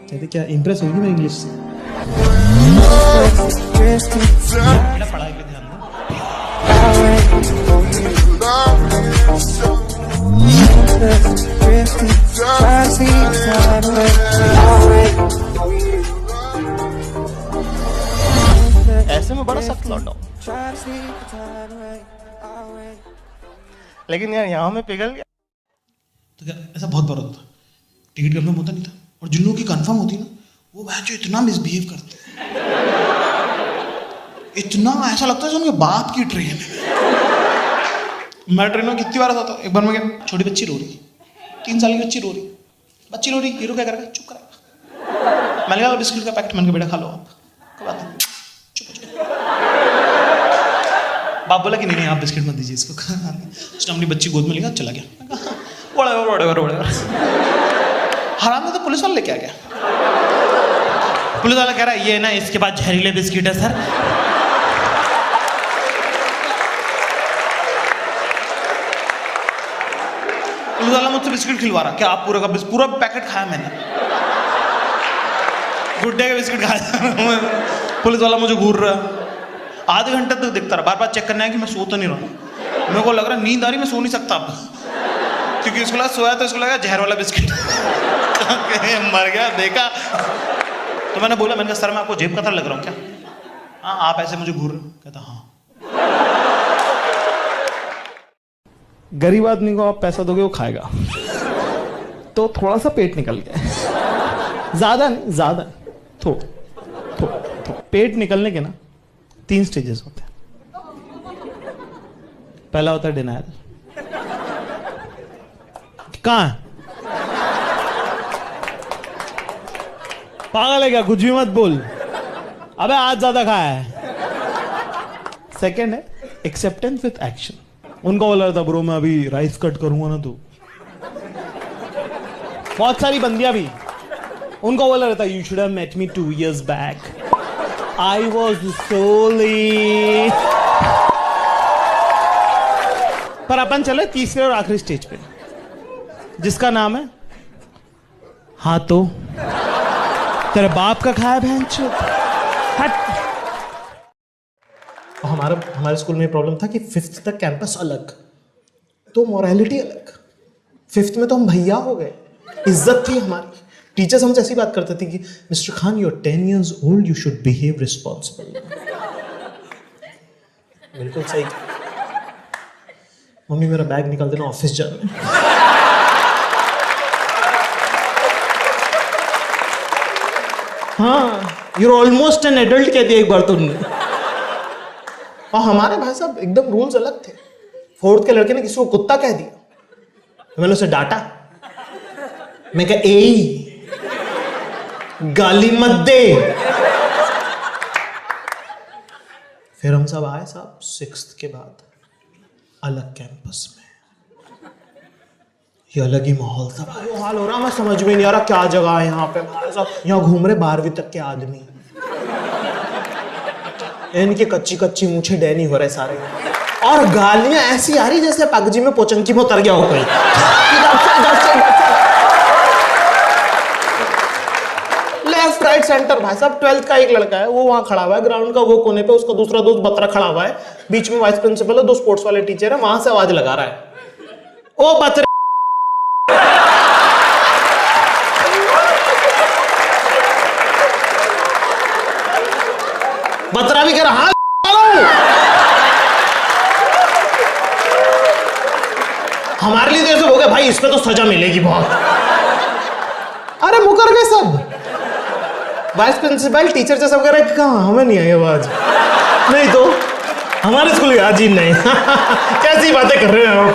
कहते क्या इम्प्रेस होगी मेरी इंग्लिश से। पढ़ाई पे ध्यान दो। ऐसे में बड़ा सख्त लौटा हूं, लेकिन यार यहाँ में पिघल गया। तो क्या ऐसा बहुत बार होता, टिकट कंफर्म होता नहीं था, और जिन लोगों की कंफर्म होती ना वो बच्चे इतना मिसबिहेव करते हैं, इतना ऐसा लगता है उनके बाप की ट्रेन है। मैं ट्रेन में कितनी बार होता, एक बार मैं गया, छोटी बच्ची रो रही, 3 साल की बच्ची रो रही, हीरो क्या करेगा, चुप करेगा। मैंने कहा बिस्किट का पैकेट, मैंने कहा बेटा खा लो आप, चुप हो जाओ। बाप बोला कि नहीं आप बिस्किट मत दीजिए इसको। उसने अपनी बच्ची गोद में लिया, चला गया। हराम में तो पुलिस वाला लेके आ गया। पुलिस वाला कह रहा है ये ना इसके बाद जहरीले बिस्किट है सर। पुलिस वाला मुझसे बिस्किट खिलवा रहा, क्या आप पूरा पैकेट खाया मैंने, गुड्डे का बिस्किट खाया। पुलिस वाला मुझे घूर रहा, आधे घंटे तक देखता रहा, बार चेक करना है कि मैं सो तो नहीं रहा। मेरे को लग रहा नींद आ रही, मैं सो नहीं सकता अब, क्योंकि उसको लगा सोया तो इसको लगा जहर वाला बिस्किट। मर गया देखा। तो मैंने बोला, मैंने कहा सर मैं आपको जेब कतर लग रहा हूँ क्या? हाँ आप ऐसे मुझे घूर रहे हो। कहता हाँ। गरीब आदमी को आप पैसा दोगे वो खाएगा, तो थोड़ा सा पेट निकल गया, ज्यादा नहीं, ज्यादा थोड़ा पेट निकलने के ना 3 स्टेजेस होते हैं। पहला होता है डिनायल। कहां है? पागल है क्या? कुछ भी मत बोल, अबे आज ज्यादा खाया है। सेकेंड है एक्सेप्टेंस विथ एक्शन। उनका बोला था ब्रो मैं अभी राइस कट करूंगा ना, तो बहुत सारी बंदियां भी उनका बोला रहता you should have met me 2 years back, I was solely. पर अपन चले तीसरे और आखिरी स्टेज पे, जिसका नाम है हाँ तो तेरे बाप का खाया भैंचोद। हट। हमारे स्कूल में प्रॉब्लम था कि 5th तक कैंपस अलग, तो मोरालिटी अलग। 5th में तो हम भैया हो गए, इज्जत थी हमारी। टीचर्स हमसे ऐसी बात करते थे कि mister Khan you are 10 years old, you should behave responsible. बिल्कुल सही। मम्मी मेरा बैग निकाल देना, ऑफिस जाना। हाँ यूर ऑलमोस्ट एन एडल्ट कह दिया एक बार तुमने। और हमारे भाई साहब एकदम रूल्स अलग थे। 4th के लड़के ने किसी को कुत्ता कह दिया, तो मैंने उसे डांटा। मैं कहा ए गाली मत दे। फिर हम सब आए साहब 6th के बाद अलग कैंपस में, ये अलग ही माहौल था भाई। वो हाल हो रहा, मैं समझ में नहीं आ रहा क्या जगह है यहाँ पे। भाई साहब यहाँ घूम रहे 12वीं तक के आदमी, इनके कच्ची मूछे डैनी हो रहे सारे, और गालियां ऐसी आ रही जैसे पगजी में पोचंकी में उतर गया हो कोई। Left right centre. भाई साहब 12th का एक लड़का है, वो वहां खड़ा हुआ है ग्राउंड का वो कोने पे, उसका दूसरा दोस्त बतरा खड़ा हुआ है, बीच में वाइस प्रिंसिपल है, 2 स्पोर्ट्स वाले टीचर है, वहां से आवाज लगा रहा है ओ बतरे। बतरा भी कह रहा हाँ। हमारे लिए तो ऐसे हो गया भाई, इस पे तो सजा मिलेगी बहुत। अरे मुकर गए सब, वाइस प्रिंसिपल टीचर से सब कह रहे कहाँ, हमें नहीं आई आवाज। नहीं तो हमारे स्कूल की आज ही नहीं। कैसी बातें कर रहे हैं आप?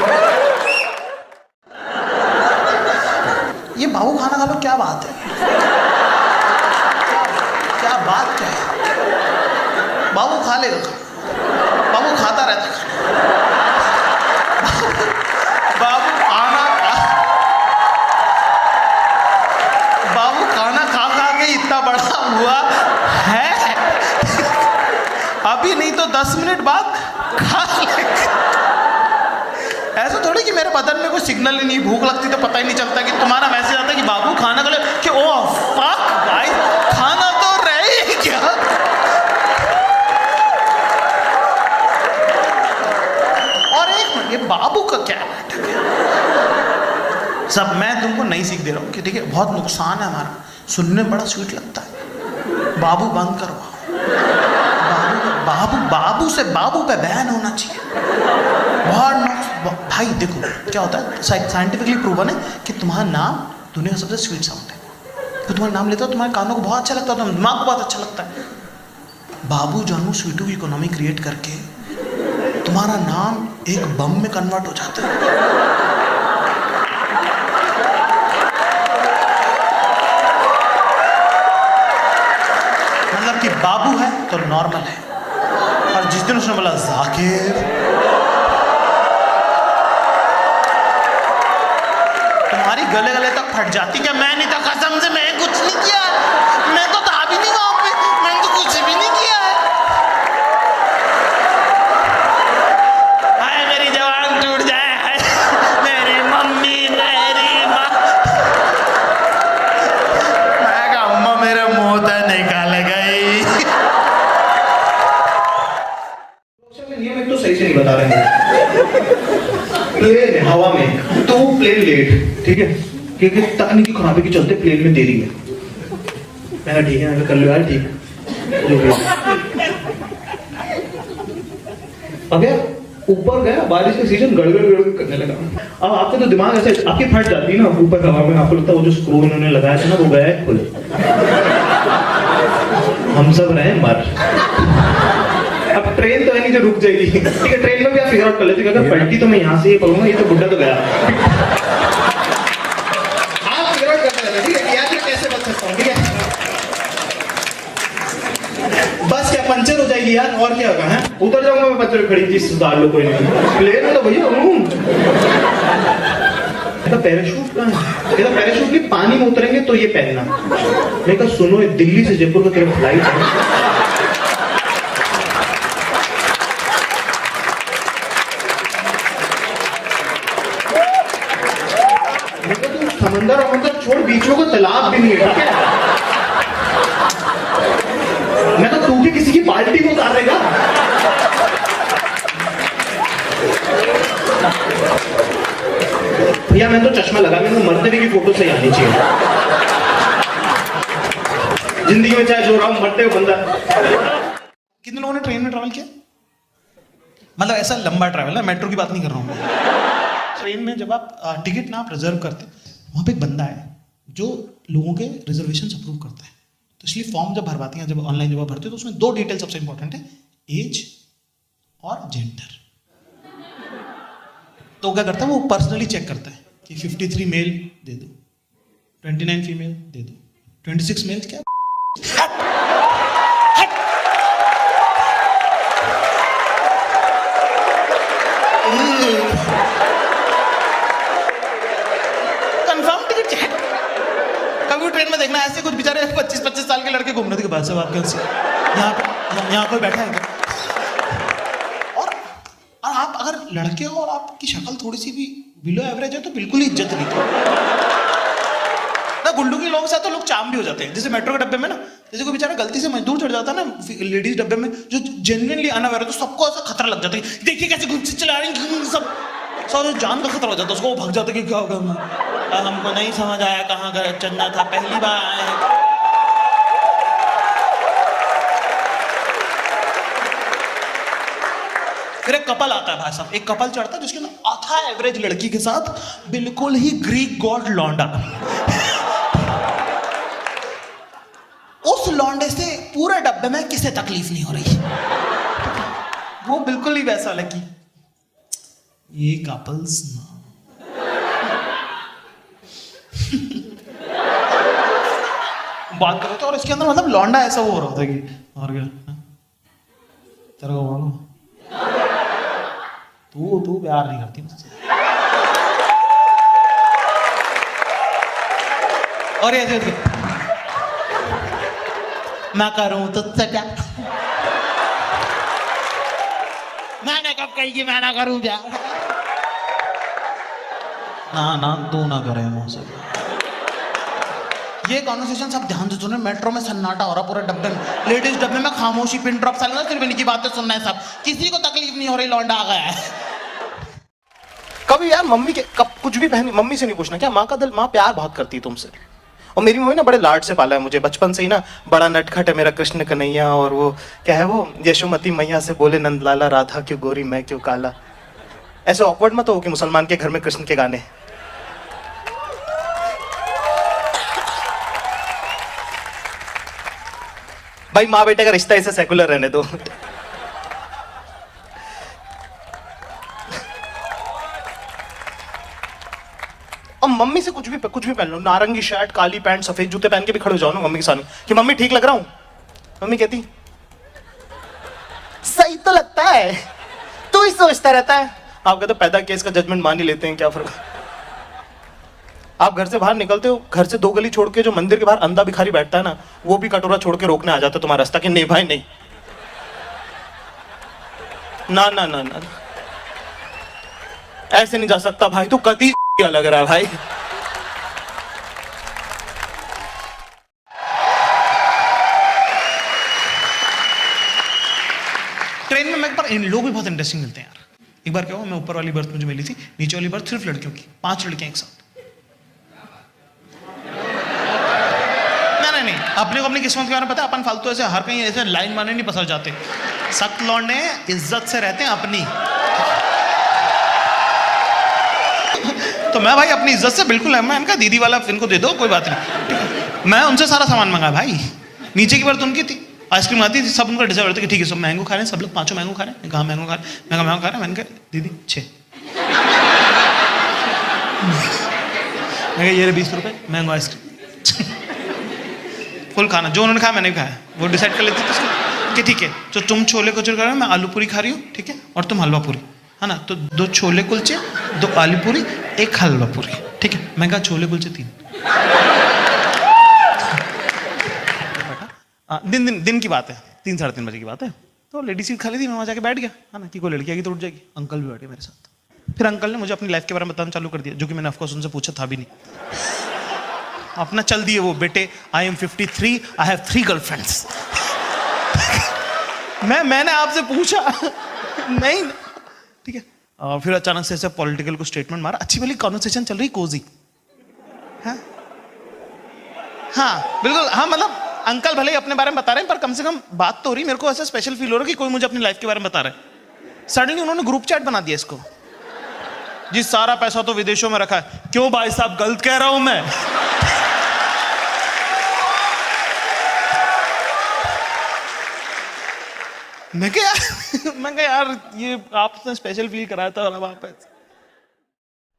ये बाबू खाना खा लो, क्या बात है? क्या बात क्या है? बाबू खा लेगा, बाबू खाता रहता है। बाबू खाना खा के इतना बड़ा हुआ है, अभी नहीं तो 10 मिनट बाद खा लेगा। ऐसा थोड़ी कि मेरे बदन में कोई सिग्नल ही नहीं, भूख लगती तो पता ही नहीं चलता कि तुम्हारा मैसेज आता है कि बाबू खाना खा ले, कि ओ फक सब मैं तुमको नई सीख दे रहा हूँ कि ठीक है, बहुत नुकसान है हमारा, सुनने में बड़ा स्वीट लगता है। बाबू बंद करो, बाबू बाबू से बाबू पे बैन होना चाहिए। बहुत भाई देखो क्या होता है, साइंटिफिकली प्रूवन है कि तुम्हारा नाम दुनिया का सबसे स्वीट साउंड है। तो तुम्हारा नाम लेते हो, तुम्हारे कानों को बहुत अच्छा लगता है, तुम्हारे दिमाग को बहुत अच्छा लगता है। बाबू जानू स्वीटू की इकोनॉमी क्रिएट करके तुम्हारा नाम एक बम में कन्वर्ट हो जाता है। मतलब कि बाबू है तो नॉर्मल है, और जिस दिन उसने बोला जाकिर, तुम्हारी गले गले तक फट जाती। क्या मैं नहीं था, कसम से मैं कुछ नहीं किया, मैं तो था भी नहीं वहां पे, मैंने तो कुछ भी नहीं किया है। हाय मेरी जवान टूट जाए, हाय मेरी मम्मी मेरी माँ। मैं कहा अम्मा मेरे मुंह से निकाल गई। नियम एक तो सही से नहीं बता रहे हैं। प्लेन है हवा में, तो वो प्लेन लेट, ठीक है, क्योंकि तकनीकी खराबी के चलते प्लेन में देरी है। मैं ठीक है, मैं कर लो यार, ठीक जो भी अगर ऊपर गया, बारिश का सीजन गड़गड़ गड़गड़ करने लगा। अब आपका तो दिमाग ऐसे आपकी फट जाती है ना ऊपर हवा में, आपको लगता है वो जो स्क्रू उन्होंने लगाया था ना वो गया है खुले, हम सब रहे मर। अब ट्रेन तो है नहीं जो रुक जाएगी, ठीक है, ट्रेन में भी आप फिगर आउट कर लेते, अगर पलटी तो मैं यहाँ से ये करूंगा, ये तो बुड्ढा तो गया। आप फिगर आउट करते रहते, ठीक है, यार मैं कैसे बच सकता हूँ, ठीक है। बस क्या पंचर हो जाएगी यार, और क्या होगा, है उतर जाऊंगा मैं, पंचर खड़ी चीज सुधार लो, कोई नहीं, प्लेन में तो भैया पैराशूट का पैराशूट भी पानी में उतरेंगे तो ये पहनना। मैं कहा सुनो, दिल्ली से जयपुर का तेरा फ्लाइट है, समंदर और छोड़ बीच में कोई तालाब भी नहीं है, ठीक है। मैं तो तू भी किसी की बाल्टी में उतार देगा। भैया मैं तो चश्मा लगा, मेरे को मरते हुए की फोटो सही आनी चाहिए। जिंदगी में चाहे जो रहा हूं, मरते हुए बंदा। कितने लोगों ने ट्रेन में ट्रैवल किया? मतलब ऐसा लंबा ट्रैवल है, मेट्रो की बात नहीं कर रहा हूँ। ट्रेन में जब आप टिकट ना आप रिजर्व करते, वहाँ पे एक बंदा है जो लोगों के रिजर्वेशन अप्रूव करता है। तो इसलिए फॉर्म जब भरवाते हैं, जब ऑनलाइन जब आप भरते हो, तो उसमें 2 डिटेल सबसे इंपॉर्टेंट है, एज और जेंडर। तो क्या करता है, वो पर्सनली चेक करता है कि 53 मेल दे दो, 29 फीमेल दे दो, 26 मेल क्या कंफर्म टिकट चेक। कभी ट्रेन में देखना ऐसे कुछ बेचारे 25-25 साल के लड़के घूम रहे थे, बात से बात कैसे यहाँ कोई बैठा है क्या? और आप अगर लड़के हो और आपकी शक्ल थोड़ी सी भी बिलो एवरेज है तो बिल्कुल ही इज्जत नहीं ना। गुंडू के लोग साथ तो लोग चाम भी हो जाते हैं। जैसे मेट्रो के डब्बे में ना, जैसे कोई बेचारा गलती से मजदूर चढ़ जाता है ना लेडीज डब्बे में, जो जेन्युइनली अनअवेयर है, तो सबको ऐसा खतरा लग जाता है, देखिए कैसे घुस चला रही, सब जान का खतरा हो जाता है उसको। वो भाग जाता है कि क्या होगा, हमको नहीं समझ आया कहाँ का चलना था, पहली बार आए हैं। फिर एक कपल आता है भाई साहब, एक कपल चढ़ता है जिसके ना आधा एवरेज लड़की के साथ बिल्कुल ही ग्रीक गॉड लौंडा। उस लौंडे से पूरे डब्बे में किसे तकलीफ नहीं हो रही, वो बिल्कुल ही वैसा लगी। ये कपल्स ना बात कर रहे थे, और इसके अंदर मतलब लौंडा ऐसा वो हो रहा था कि और क्या तेरे को मालूम, तू प्यार नहीं करती मुझसे, और ऐसे मैं करूं तुझसे प्यार, मैंने कब कही कि मैं ना करूं प्यार, ना तू ना करे मुझसे। ये कॉन्वर्सेशन सब ध्यान से सुने। मेट्रो में सन्नाटा हो रहा पूरे डब्बे में, लेडीज डब्बे में खामोशी, पिन ड्रॉप साइलेंस, सिर्फ इनकी बातें सुनना है सब, किसी को तकलीफ नहीं हो रही, लौंडा आ गया है। कभी यार मम्मी के कब कुछ भी पहनी मम्मी से नहीं पूछना क्या माँ का दिल, माँ प्यार बहुत करती है तुमसे। और मेरी मम्मी ना बड़े लाड से पाला है मुझे बचपन से ही ना, बड़ा नटखट है मेरा कृष्ण कन्हैया, और वो क्या है वो यशोमती मैया से बोले नंदलाला राधा क्यों गोरी मैं क्यों काला। ऐसे ऑकवर्ड मत हो कि मुसलमान के घर में कृष्ण के गाने। भाई माँ बेटे का रिश्ता ऐसे सेकुलर रहने दो। और मम्मी से कुछ भी पहन लो, नारंगी शर्ट काली पैंट सफेद जूते पहन के भी खड़े हो जाओ ना मम्मी के सामने कि मम्मी ठीक लग रहा हूं, मम्मी कहती सही तो लगता है, तू ही सोचता रहता है। आप कहते पैदा केस का जजमेंट मान ही लेते हैं, क्या फर्क। आप घर से बाहर निकलते हो, घर से 2 गली छोड़ के जो मंदिर के बाहर अंधा भिखारी बैठता है ना, वो भी कटोरा छोड़ के रोकने आ जाता है तुम्हारा रास्ता कि नहीं भाई नहीं, ना ना ना ना ऐसे नहीं जा सकता भाई, तू कति क्या लग रहा है भाई। ट्रेन में मेरे पर इन लोग भी बहुत इंटरेस्टिंग मिलते हैं यार। एक बार क्या हुआ, मैं ऊपर वाली बर्थ मुझे मिली थी, नीचे वाली बर्थ सिर्फ लड़कियों की, 5 लड़कियां एक साथ। नहीं, अपने को अपनी किस्मत के बारे में पता है, अपन फालतू ऐसे हर कहीं ऐसे लाइन मारने नहीं पसर जाते। सख्त लौंडे इज्जत से रहते हैं अपनी। तो मैं भाई अपनी इज्जत से बिल्कुल, मैं इनका दीदी वाला इनको दे दो कोई बात नहीं। मैं उनसे सारा सामान मंगा भाई, नीचे की बर्थ उनकी थी, आइसक्रीम आती थी, सब उनका डिसाइड होता कि ठीक है सब मैंगो खा रहे हैं, सब लोग 5 मैंगो खा रहे हैं, कहाँ मैंगो खा रहे हैं, मैं मैंगो खा रहा है, मैंने कहा दीदी 6, मैं ये 20 रुपए मैंगो आइसक्रीम फुल खाना, जो उन्होंने खाया मैंने भी खाया। वो डिसाइड कर लेते थे कि ठीक है तो तुम छोले कुलचे खा रहे हो, मैं आलू पूरी खा रही हूँ, ठीक है, और तुम हलवा पूरी, है ना, तो 2 छोले कुलचे 2 आलू पूरी 1 हलवा पूरी, ठीक है। मैं कहा छोले कुलचे 3। दिन की बात है, 3 साढ़े 3 बजे की बात है, तो लेडी सीट खाली थी, मैं वहाँ जाके बैठ गया, है ना, कि कोई लड़की आएगी तो उठ जाएगी। अंकल भी बैठे मेरे साथ। फिर अंकल ने मुझे अपनी लाइफ के बारे में बताना चालू कर दिया, जो कि मैंने ऑफकोर्स उनसे पूछा था भी नहीं। अपना चल दिए वो, बेटे I am 53, I have 3 girlfriends. मैंने आपसे पूछा नहीं, ठीक है। और फिर अचानक से ऐसे पॉलिटिकल को स्टेटमेंट मारा, अच्छी वाली कॉन्वर्सेशन चल रही कोजी, हाँ बिल्कुल, हाँ मतलब अंकल भले ही अपने बारे में बता रहे हैं, पर कम से कम बात तो हो रही। मेरे को ऐसा स्पेशल फील हो रहा है कि कोई मुझे अपनी लाइफ के बारे में बता रहा है। सडनली उन्होंने ग्रुप चैट बना दिया इसको, जी सारा पैसा तो विदेशों में रखा है। क्यों भाई साहब गलत कह रहा हूं मैं? मैं क्या यार ये आपने स्पेशल फील कराया था वापस।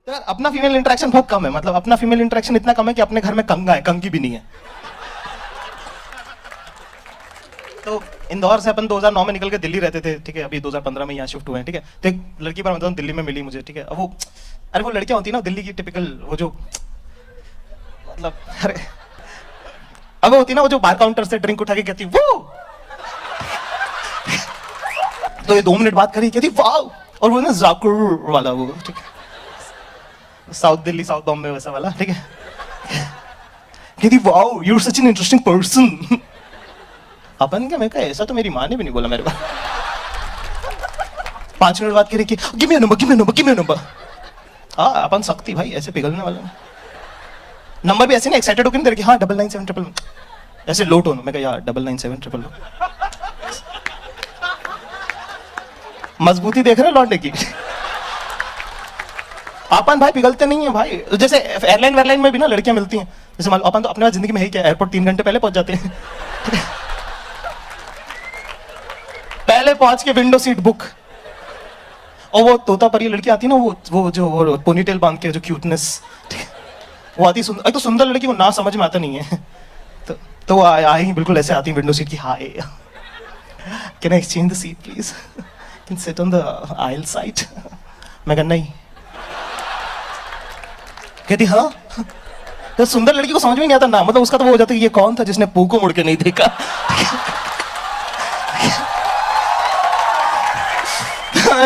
यार अपना फीमेल इंटरेक्शन बहुत कम है, मतलब अपना फीमेल इंटरेक्शन इतना कम है कि अपने घर में कंगा है, कंगी भी नहीं है। तो इंदौर से अपन 2009 में निकल के दिल्ली रहते थे, ठीक है, अभी 2015 में यहाँ शिफ्ट हुए हैं, ठीक है। तो एक लड़की पर मतलब दिल्ली में मिली मुझे, ठीक है। अब वो अरे वो लड़कियां होती है ना दिल्ली की टिपिकल, वो जो मतलब अरे अब वो होती है ना वो जो बार काउंटर से ड्रिंक उठा के कहती वो, तो ये 2 मिनट बात करी कहती वाह, और वो ना जाकुर वाला वो, ठीक है, साउथ दिल्ली साउथ बॉम्बे वैसा वाला, ठीक है, कहती वाह you are such an interesting person. अपन क्या, मैं कहा ऐसा तो मेरी माँ ने भी नहीं बोला मेरे पास। 5 मिनट बात करी कि give me number, give me number, give me number. हाँ अपन सकती भाई ऐसे पिघलने वाला नंबर भी ऐसे नहीं एक्साइटेड होकर नहीं दे रही, हाँ 997 ऐसे लो टोन। मैं कहा यार 997 मजबूती देख रहे लौटने की। अपन भाई पिघलते नहीं है भाई, जैसे एयरलाइन वेयरलाइन में भी ना लड़कियां मिलती हैं, जैसे मान लो अपन तो अपने जिंदगी में है क्या, एयरपोर्ट 3 घंटे पहले पहुंच जाते हैं। पहले पहुंच के विंडो सीट बुक, और वो तोता परी लड़की आती है ना, वो जो पोनीटेल बांध के जो क्यूटनेस, वो आती सुंदर, तो सुंदर लड़की को ना समझ में आता नहीं है, तो वो आई बिल्कुल ऐसे आती विंडो सीट की, hi can I exchange the seat please, can sit on the aisle side. मैं कहना नहीं, कहती हाँ। तो सुंदर लड़की को समझ में नहीं आता ना, मतलब उसका तो वो हो जाता है ये कौन था जिसने पू को मुड़ के नहीं देखा।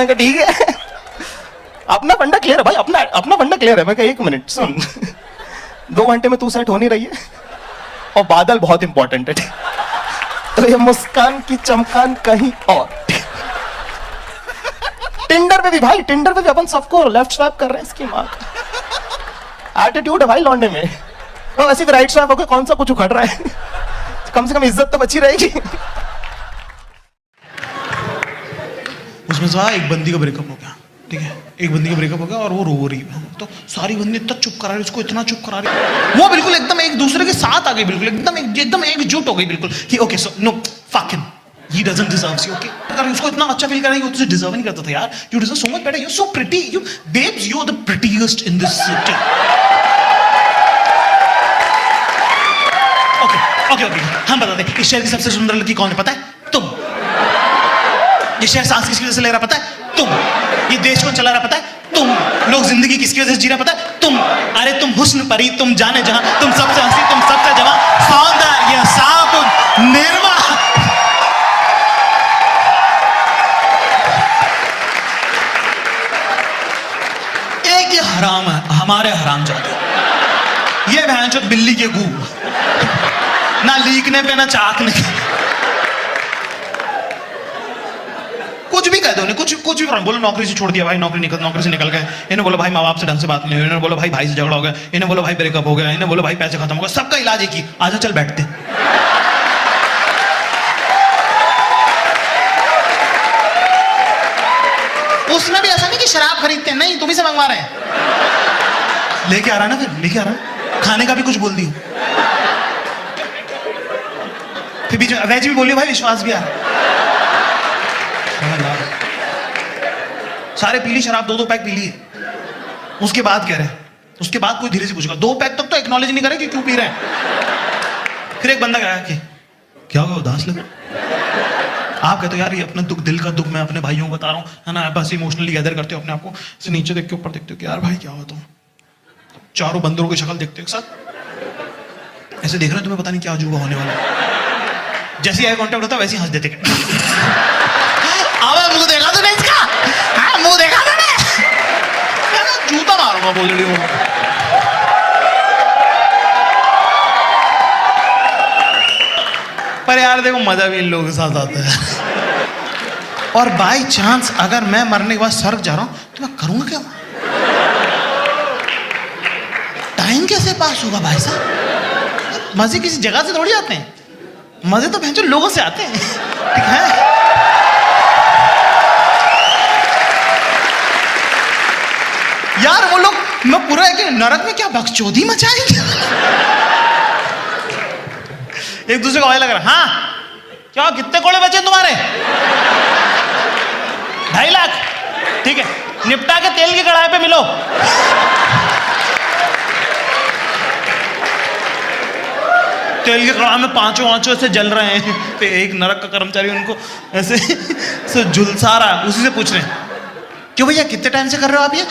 ठीक है अपना फंडा क्लियर है भाई, अपना फंडा क्लियर है। मैं कहा 1 मिनट सुन, 2 घंटे में तू सेट हो नहीं रही है, और बादल बहुत इंपॉर्टेंट है, तो ये मुस्कान की चमकान कहीं और। टिंडर टिंडर पे भी भाई, टिंडर पे भी अपन सबको लेफ्ट स्वैप कर रहे हैं, इसकी माँ का एटीट्यूड है भाई लौंडे में। तो ऐसी राइट स्वैप होकर कौन सा कुछ उखड़ रहा है कम से कम इज्जत तो बची रहेगी। उसमें से एक बंदी का ब्रेकअप हो गया, ठीक है, एक बंदी का ब्रेकअप हो गया और वो रो रही है, तो सारी बंदी इतना चुप करा रही, उसको इतना चुप करा रही, वो बिल्कुल एकदम एक दूसरे के साथ आ गई, बिल्कुल एकदम एकजुट हो गई बिल्कुल कि okay so no fuck him, he doesn't deserve you, okay? अगर उसको इतना अच्छा फील करेंगे, वो तुझे डिजर्व नहीं करता था यार, you deserve so much better, you're so pretty, you babes, you're the prettiest in this city. Okay, हम बता दें, इस शहर की सबसे सुंदर लड़की कौन है पता है? तुम। ये शहर सांस किसकी वजह से ले रहा पता है? तुम। ये देश कौन चला रहा पता है? तुम। लोग जिंदगी किसकी वजह से जी रहा पता है? तुम। अरे तुम हुस्न परी, तुम जाने जहां, तुम सबसे हंसी, तुम सबसे जवां, सौंदर्य साफ निर्मा। एक ये हराम है, हमारे हराम जाते, ये भैंचोद बिल्ली के गू, ना लीकने पे ना चाकने पे, कुछ भी कह दो, कुछ भी बोलो, नौकरी से छोड़ दिया भाई, नौकरी से निकल गए, इन्हें बोलो भाई माँ बाप से ढंग से बात नहीं हुई, इन्हें बोलो भाई से झगड़ा हो गया, इन्हें बोलो भाई ब्रेकअप हो गया, इन्हें बोलो भाई पैसे खत्म हो गए, सबका इलाज एक ही, आजा चल बैठते। उसने भी ऐसा नहीं कि शराब खरीदते हैं, नहीं, तुम ही से मंगवा रहे हैं, लेके आ रहा है ना, फिर लेके आ रहा है, खाने का भी कुछ बोल दी, फिर बीच में वेज भी बोलियो भाई, विश्वास भी आ रहा है, सारे पी ली शराब, 2-2 पैक पी लिए, उसके बाद कह रहे हैं, उसके बाद कोई धीरे से पूछेगा, 2 पैक तक तो एक्नॉलेज नहीं करे कि क्यों पी रहे हैं। फिर एक बंदा कहा कि क्या होगा, उदास लगा, आप कहते हो यार ये अपना दुख, दिल का दुख मैं अपने भाइयों को बता रहा हूँ, है ना, बस इमोशनली गैदर करते हो अपने आप को, से नीचे देख के ऊपर देखते हो कि यार भाई क्या हुआ, तुम चारों बंदरों की शक्ल देखते हो एक साथ, ऐसे देख रहे हो, तुम्हें पता नहीं क्या अजूबा होने वाला है, जैसे आई कांटेक्ट होता वैसे ही हंस देते, मुंह देखा तूने इसका, हाँ मुंह देखा तूने, जूता मारूंगा बोल रही हूँ। पर यार देखो मजा भी इन लोगों के साथ आता है, और बाई चांस अगर मैं मरने के बाद स्वर्ग जा रहा हूं तो मैं करूंगा क्या, टाइम कैसे पास होगा भाई साहब, मजे किसी जगह से थोड़ी आते हैं, मजे तो भैंचो लोगों से आते हैं, ठीक है। यार वो लोग, मैं पूरा है नरक में क्या बकचोदी मचाई, एक दूसरे को आवाज लग रहा, हाँ क्या कितने कोड़े बचे तुम्हारे, 2.5 लाख, ठीक है, निपटा के तेल की कढ़ाई पे मिलो, तेल की कढ़ाई में 5 ऐसे जल रहे हैं, तो एक नरक का कर्मचारी उनको ऐसे झुलसा रहा, उसी से पूछ रहे हैं, क्यों भैया कितने टाइम से कर रहे हो आप ये,